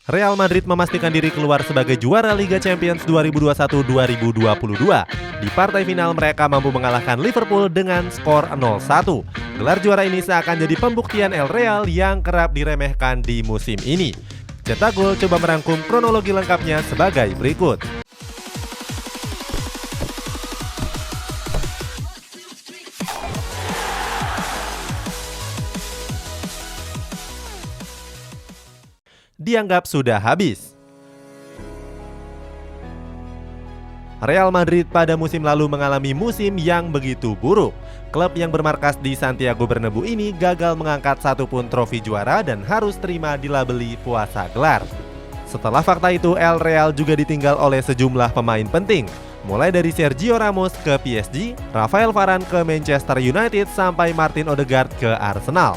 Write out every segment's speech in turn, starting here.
Real Madrid memastikan diri keluar sebagai juara Liga Champions 2021-2022. Di partai final mereka mampu mengalahkan Liverpool dengan skor 0-1. Gelar juara ini seakan jadi pembuktian El Real yang kerap diremehkan di musim ini. Cetak Gol coba merangkum kronologi lengkapnya sebagai berikut. Dianggap sudah habis. Real Madrid pada musim lalu mengalami musim yang begitu buruk. Klub yang bermarkas di Santiago Bernabeu ini gagal mengangkat satupun trofi juara dan harus terima dilabeli puasa gelar. Setelah fakta itu, El Real juga ditinggal oleh sejumlah pemain penting, mulai dari Sergio Ramos ke PSG, Rafael Varane ke Manchester United, sampai Martin Odegaard ke Arsenal.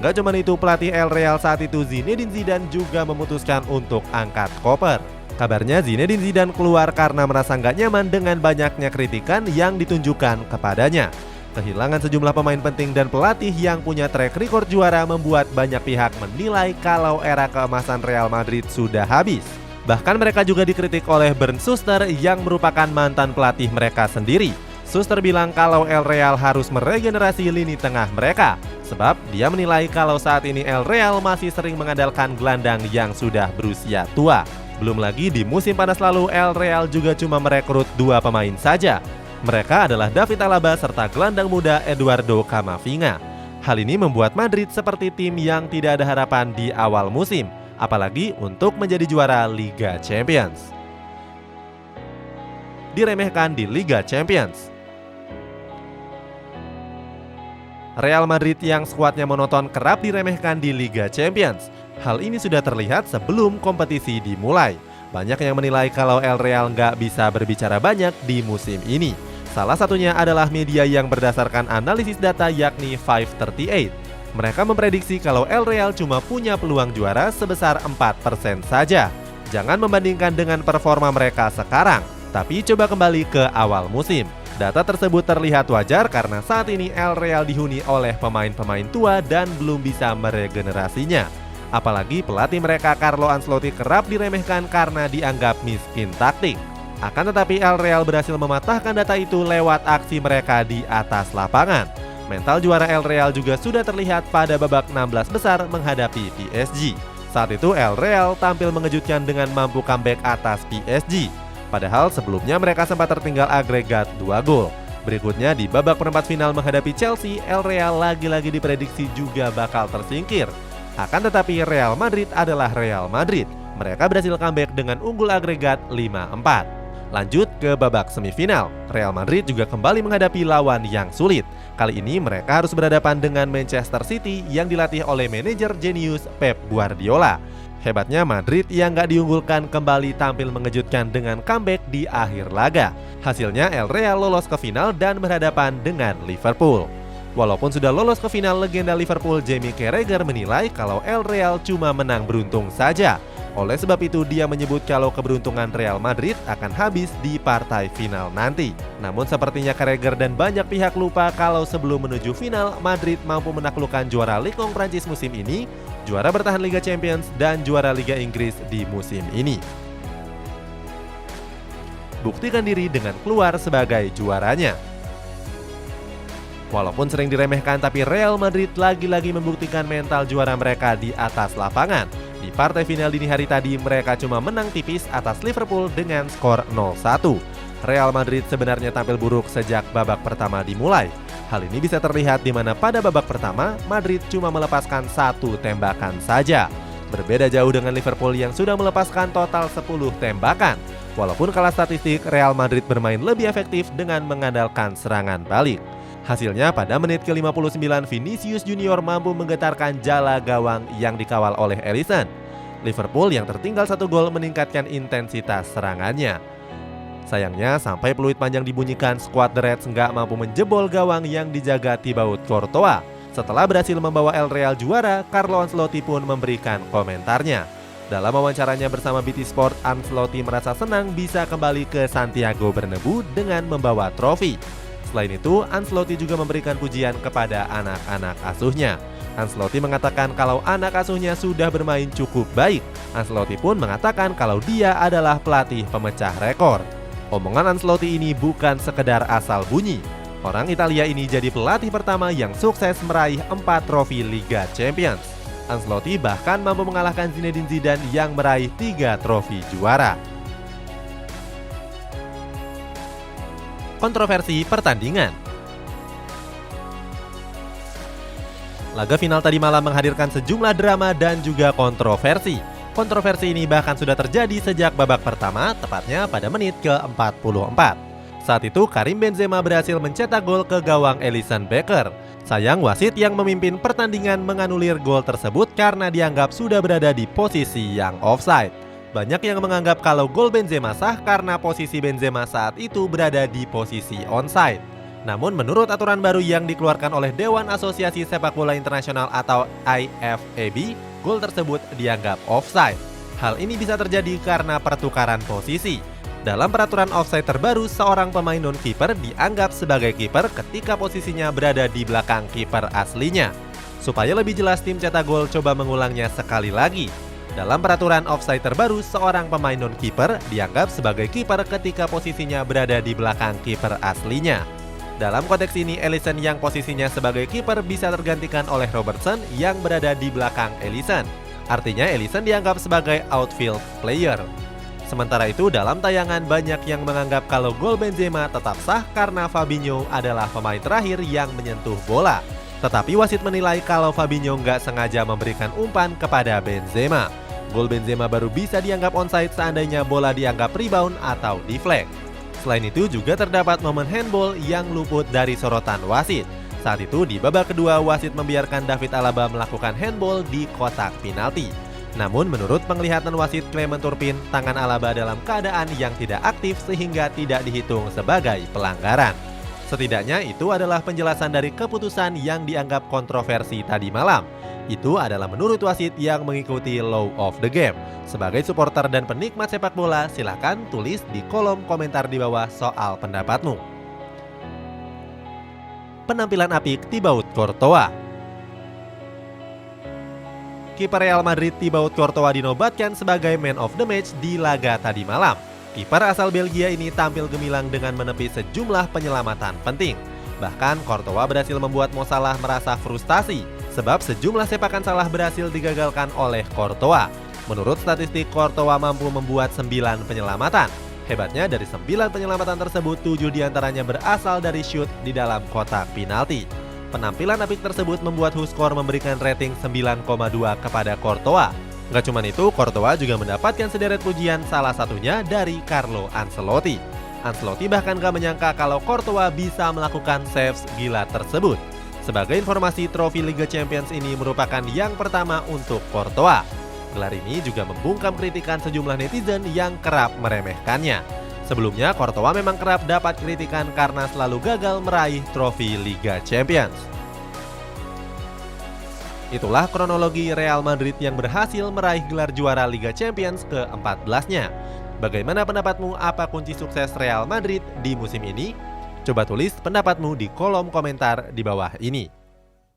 Gak cuma itu, pelatih El Real saat itu Zinedine Zidane juga memutuskan untuk angkat koper. Kabarnya Zinedine Zidane keluar karena merasa gak nyaman dengan banyaknya kritikan yang ditunjukkan kepadanya. Kehilangan sejumlah pemain penting dan pelatih yang punya track record juara membuat banyak pihak menilai kalau era keemasan Real Madrid sudah habis. Bahkan mereka juga dikritik oleh Bernd Schuster yang merupakan mantan pelatih mereka sendiri. Schuster bilang kalau El Real harus meregenerasi lini tengah mereka, sebab dia menilai kalau saat ini El Real masih sering mengandalkan gelandang yang sudah berusia tua. Belum lagi di musim panas lalu El Real juga cuma merekrut 2 pemain saja. Mereka adalah David Alaba serta gelandang muda Eduardo Camavinga. Hal ini membuat Madrid seperti tim yang tidak ada harapan di awal musim, apalagi untuk menjadi juara Liga Champions. Diremehkan di Liga Champions. Real Madrid yang skuadnya monoton kerap diremehkan di Liga Champions. Hal ini sudah terlihat sebelum kompetisi dimulai. Banyak yang menilai kalau El Real nggak bisa berbicara banyak di musim ini. Salah satunya adalah media yang berdasarkan analisis data yakni 538. Mereka memprediksi kalau El Real cuma punya peluang juara sebesar 4% saja. Jangan membandingkan dengan performa mereka sekarang, tapi coba kembali ke awal musim. Data tersebut terlihat wajar karena saat ini El Real dihuni oleh pemain-pemain tua dan belum bisa meregenerasinya. Apalagi pelatih mereka Carlo Ancelotti kerap diremehkan karena dianggap miskin taktik. Akan tetapi El Real berhasil mematahkan data itu lewat aksi mereka di atas lapangan. Mental juara El Real juga sudah terlihat pada babak 16 besar menghadapi PSG. Saat itu El Real tampil mengejutkan dengan mampu comeback atas PSG. Padahal sebelumnya mereka sempat tertinggal agregat 2 gol. Berikutnya di babak perempat final menghadapi Chelsea, El Real lagi-lagi diprediksi juga bakal tersingkir. Akan tetapi Real Madrid adalah Real Madrid. Mereka berhasil comeback dengan unggul agregat 5-4. Lanjut ke babak semifinal, Real Madrid juga kembali menghadapi lawan yang sulit. Kali ini mereka harus berhadapan dengan Manchester City yang dilatih oleh manajer jenius Pep Guardiola. Hebatnya Madrid yang gak diunggulkan kembali tampil mengejutkan dengan comeback di akhir laga. Hasilnya El Real lolos ke final dan berhadapan dengan Liverpool. Walaupun sudah lolos ke final, legenda Liverpool Jamie Carragher menilai kalau El Real cuma menang beruntung saja. Oleh sebab itu dia menyebut kalau keberuntungan Real Madrid akan habis di partai final nanti. Namun sepertinya Carragher dan banyak pihak lupa kalau sebelum menuju final, Madrid mampu menaklukkan juara Ligue 1 Prancis musim ini, juara bertahan Liga Champions, dan juara Liga Inggris di musim ini. Buktikan diri dengan keluar sebagai juaranya. Walaupun sering diremehkan, tapi Real Madrid lagi-lagi membuktikan mental juara mereka di atas lapangan. Di partai final dini hari tadi, mereka cuma menang tipis atas Liverpool dengan skor 0-1. Real Madrid sebenarnya tampil buruk sejak babak pertama dimulai. Hal ini bisa terlihat di mana pada babak pertama, Madrid cuma melepaskan 1 tembakan saja. Berbeda jauh dengan Liverpool yang sudah melepaskan total 10 tembakan. Walaupun kalah statistik, Real Madrid bermain lebih efektif dengan mengandalkan serangan balik. Hasilnya pada menit ke-59 Vinicius Junior mampu menggetarkan jala gawang yang dikawal oleh Alisson. Liverpool yang tertinggal 1 gol meningkatkan intensitas serangannya. Sayangnya sampai peluit panjang dibunyikan, skuad The Reds nggak mampu menjebol gawang yang dijaga Thibaut Courtois. Setelah berhasil membawa El Real juara, Carlo Ancelotti pun memberikan komentarnya. Dalam wawancaranya bersama BT Sport, Ancelotti merasa senang bisa kembali ke Santiago Bernabeu dengan membawa trofi. Selain itu, Ancelotti juga memberikan pujian kepada anak-anak asuhnya. Ancelotti mengatakan kalau anak asuhnya sudah bermain cukup baik. Ancelotti pun mengatakan kalau dia adalah pelatih pemecah rekor. Omongan Ancelotti ini bukan sekedar asal bunyi. Orang Italia ini jadi pelatih pertama yang sukses meraih 4 trofi Liga Champions. Ancelotti bahkan mampu mengalahkan Zinedine Zidane yang meraih 3 trofi juara. Kontroversi pertandingan. Laga final tadi malam menghadirkan sejumlah drama dan juga kontroversi. Kontroversi ini bahkan sudah terjadi sejak babak pertama, tepatnya pada menit ke-44. Saat itu Karim Benzema berhasil mencetak gol ke gawang Alisson Becker. Sayang wasit yang memimpin pertandingan menganulir gol tersebut karena dianggap sudah berada di posisi yang offside. Banyak yang menganggap kalau gol Benzema sah karena posisi Benzema saat itu berada di posisi onside. Namun menurut aturan baru yang dikeluarkan oleh Dewan Asosiasi Sepak Bola Internasional atau IFAB, gol tersebut dianggap offside. Hal ini bisa terjadi karena pertukaran posisi. Dalam peraturan offside terbaru, seorang pemain non-kiper dianggap sebagai kiper ketika posisinya berada di belakang kiper aslinya. Supaya lebih jelas, tim cetak gol coba mengulangnya sekali lagi. Dalam peraturan offside terbaru, seorang pemain non-kiper dianggap sebagai kiper ketika posisinya berada di belakang kiper aslinya. Dalam konteks ini, Alisson yang posisinya sebagai kiper bisa tergantikan oleh Robertson yang berada di belakang Alisson. Artinya Alisson dianggap sebagai outfield player. Sementara itu, dalam tayangan banyak yang menganggap kalau gol Benzema tetap sah karena Fabinho adalah pemain terakhir yang menyentuh bola. Tetapi wasit menilai kalau Fabinho nggak sengaja memberikan umpan kepada Benzema. Gol Benzema baru bisa dianggap onside seandainya bola dianggap rebound atau deflect. Selain itu juga terdapat momen handball yang luput dari sorotan wasit. Saat itu di babak kedua wasit membiarkan David Alaba melakukan handball di kotak penalti. Namun menurut penglihatan wasit Clement Turpin, tangan Alaba dalam keadaan yang tidak aktif sehingga tidak dihitung sebagai pelanggaran. Setidaknya itu adalah penjelasan dari keputusan yang dianggap kontroversi tadi malam. Itu adalah menurut wasit yang mengikuti law of the game. Sebagai supporter dan penikmat sepak bola, silakan tulis di kolom komentar di bawah soal pendapatmu. Penampilan apik Thibaut Courtois. Kiper Real Madrid Thibaut Courtois dinobatkan sebagai man of the match di laga tadi malam. Kiper asal Belgia ini tampil gemilang dengan menepis sejumlah penyelamatan penting. Bahkan Courtois berhasil membuat Mo Salah merasa frustasi sebab sejumlah sepakan salah berhasil digagalkan oleh Courtois. Menurut statistik, Courtois mampu membuat 9 penyelamatan. Hebatnya dari 9 penyelamatan tersebut, 7 diantaranya berasal dari shoot di dalam kotak penalti. Penampilan apik tersebut membuat WhoScorer memberikan rating 9,2 kepada Courtois. Gak cuma itu, Courtois juga mendapatkan sederet pujian, salah satunya dari Carlo Ancelotti. Ancelotti bahkan gak menyangka kalau Courtois bisa melakukan saves gila tersebut. Sebagai informasi, trofi Liga Champions ini merupakan yang pertama untuk Courtois. Gelar ini juga membungkam kritikan sejumlah netizen yang kerap meremehkannya. Sebelumnya, Courtois memang kerap dapat kritikan karena selalu gagal meraih trofi Liga Champions. Itulah kronologi Real Madrid yang berhasil meraih gelar juara Liga Champions ke-14-nya. Bagaimana pendapatmu? Apa kunci sukses Real Madrid di musim ini? Coba tulis pendapatmu di kolom komentar di bawah ini.